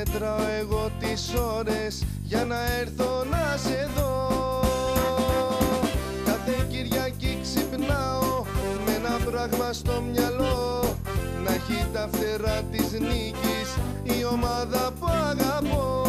μετράω εγώ τις ώρες για να έρθω να σε δω. Κάθε Κυριακή ξυπνάω με ένα πράγμα στο μυαλό, να έχει τα φτερά της νίκης η ομάδα που αγαπώ.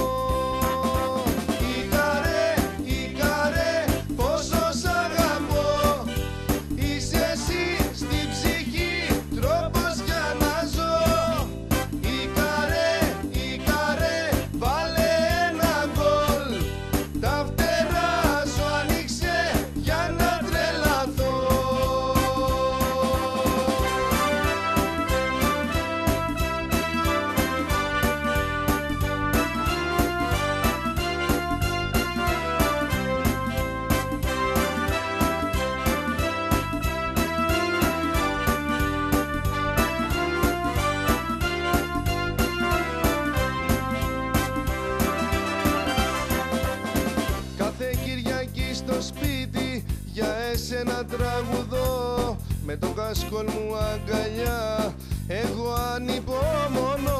Στο σπίτι για εσένα τραγουδώ, με το κασκόλ μου αγκαλιά εγώ ανυπομονώ.